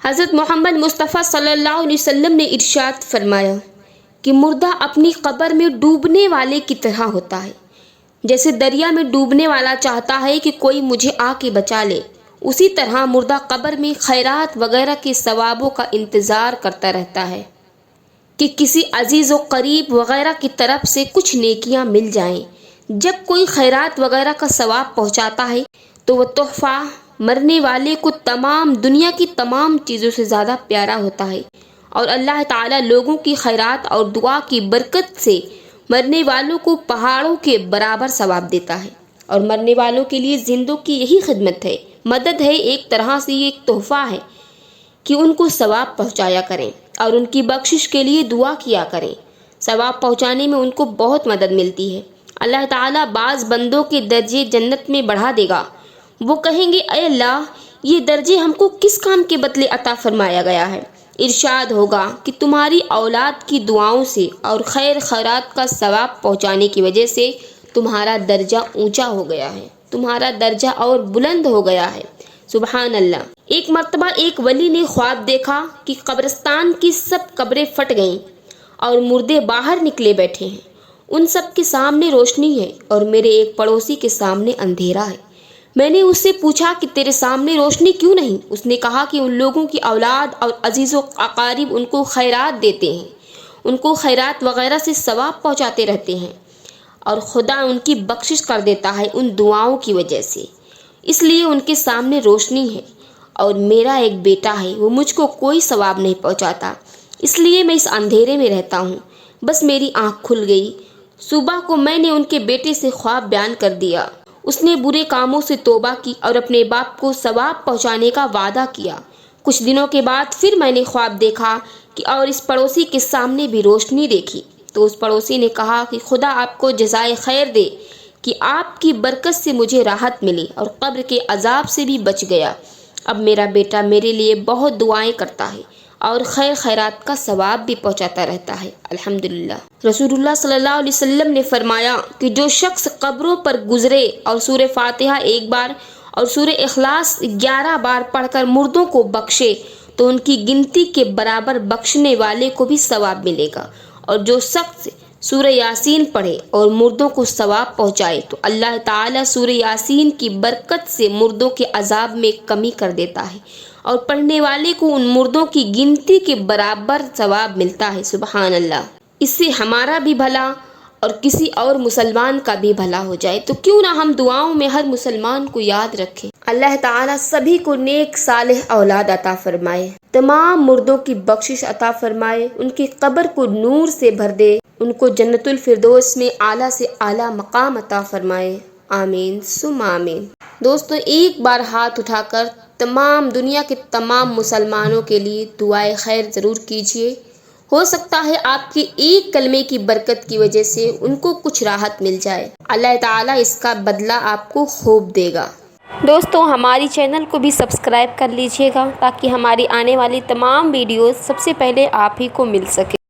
حضرت محمد مصطفیٰ صلی اللہ علیہ وسلم نے ارشاد فرمایا کہ مردہ اپنی قبر میں ڈوبنے والے کی طرح ہوتا ہے، جیسے دریا میں ڈوبنے والا چاہتا ہے کہ کوئی مجھے آ کے بچا لے، اسی طرح مردہ قبر میں خیرات وغیرہ کے ثوابوں کا انتظار کرتا رہتا ہے کہ کسی عزیز و قریب وغیرہ کی طرف سے کچھ نیکیاں مل جائیں۔ جب کوئی خیرات وغیرہ کا ثواب پہنچاتا ہے تو وہ تحفہ مرنے والے کو تمام دنیا کی تمام چیزوں سے زیادہ پیارا ہوتا ہے، اور اللہ تعالیٰ لوگوں کی خیرات اور دعا کی برکت سے مرنے والوں کو پہاڑوں کے برابر ثواب دیتا ہے۔ اور مرنے والوں کے لیے زندوں کی یہی خدمت ہے، مدد ہے، ایک طرح سے یہ ایک تحفہ ہے کہ ان کو ثواب پہنچایا کریں اور ان کی بخشش کے لیے دعا کیا کریں۔ ثواب پہنچانے میں ان کو بہت مدد ملتی ہے۔ اللہ تعالیٰ بعض بندوں کے درجے جنت میں بڑھا دے گا۔ وہ کہیں گے، اے اللہ، یہ درجے ہم کو کس کام کے بدلے عطا فرمایا گیا ہے؟ ارشاد ہوگا کہ تمہاری اولاد کی دعاؤں سے اور خیر خیرات کا ثواب پہنچانے کی وجہ سے تمہارا درجہ اونچا ہو گیا ہے، تمہارا درجہ اور بلند ہو گیا ہے۔ سبحان اللہ۔ ایک مرتبہ ایک ولی نے خواب دیکھا کہ قبرستان کی سب قبریں پھٹ گئیں اور مردے باہر نکلے بیٹھے ہیں۔ ان سب کے سامنے روشنی ہے اور میرے ایک پڑوسی کے سامنے اندھیرا ہے۔ میں نے اس سے پوچھا کہ تیرے سامنے روشنی کیوں نہیں؟ اس نے کہا کہ ان لوگوں کی اولاد اور عزیز و اقارب ان کو خیرات دیتے ہیں، ان کو خیرات وغیرہ سے ثواب پہنچاتے رہتے ہیں، اور خدا ان کی بخشش کر دیتا ہے ان دعاؤں کی وجہ سے، اس لیے ان کے سامنے روشنی ہے۔ اور میرا ایک بیٹا ہے، وہ مجھ کو کوئی ثواب نہیں پہنچاتا، اس لیے میں اس اندھیرے میں رہتا ہوں۔ بس میری آنکھ کھل گئی۔ صبح کو میں نے ان کے بیٹے سے خواب بیان کر دیا۔ اس نے برے کاموں سے توبہ کی اور اپنے باپ کو ثواب پہنچانے کا وعدہ کیا۔ کچھ دنوں کے بعد پھر میں نے خواب دیکھا کہ اور اس پڑوسی کے سامنے بھی روشنی دیکھی، تو اس پڑوسی نے کہا کہ خدا آپ کو جزائے خیر دے کہ آپ کی برکت سے مجھے راحت ملی اور قبر کے عذاب سے بھی بچ گیا۔ اب میرا بیٹا میرے لیے بہت دعائیں کرتا ہے اور خیر خیرات کا ثواب بھی پہنچاتا رہتا ہے۔ الحمدللہ۔ رسول اللہ صلی اللہ علیہ وسلم نے فرمایا کہ جو شخص قبروں پر گزرے اور سورہ فاتحہ 1 بار اور سورہ اخلاص 11 بار پڑھ کر مردوں کو بخشے تو ان کی گنتی کے برابر بخشنے والے کو بھی ثواب ملے گا، اور جو شخص سورہ یاسین پڑھے اور مردوں کو ثواب پہنچائے تو اللہ تعالیٰ سورہ یاسین کی برکت سے مردوں کے عذاب میں کمی کر دیتا ہے، اور پڑھنے والے کو ان مردوں کی گنتی کے برابر ثواب ملتا ہے۔ سبحان اللہ۔ اس سے ہمارا بھی بھلا اور کسی اور مسلمان کا بھی بھلا ہو جائے، تو کیوں نہ ہم دعاؤں میں ہر مسلمان کو یاد رکھیں۔ اللہ تعالیٰ سبھی کو نیک صالح اولاد عطا فرمائے، تمام مردوں کی بخشش عطا فرمائے، ان کی قبر کو نور سے بھر دے، ان کو جنت الفردوس میں اعلیٰ سے اعلیٰ مقام عطا فرمائے۔ آمین ثم آمین۔ دوستو، ایک بار ہاتھ اٹھا کر تمام دنیا کے تمام مسلمانوں کے لیے دعائے خیر ضرور کیجیے۔ ہو سکتا ہے آپ کے ایک کلمے کی برکت کی وجہ سے ان کو کچھ راحت مل جائے۔ اللہ تعالیٰ اس کا بدلہ آپ کو خوب دے گا۔ دوستو، ہماری چینل کو بھی سبسکرائب کر لیجئے گا تاکہ ہماری آنے والی تمام ویڈیوز سب سے پہلے آپ ہی کو مل سکے۔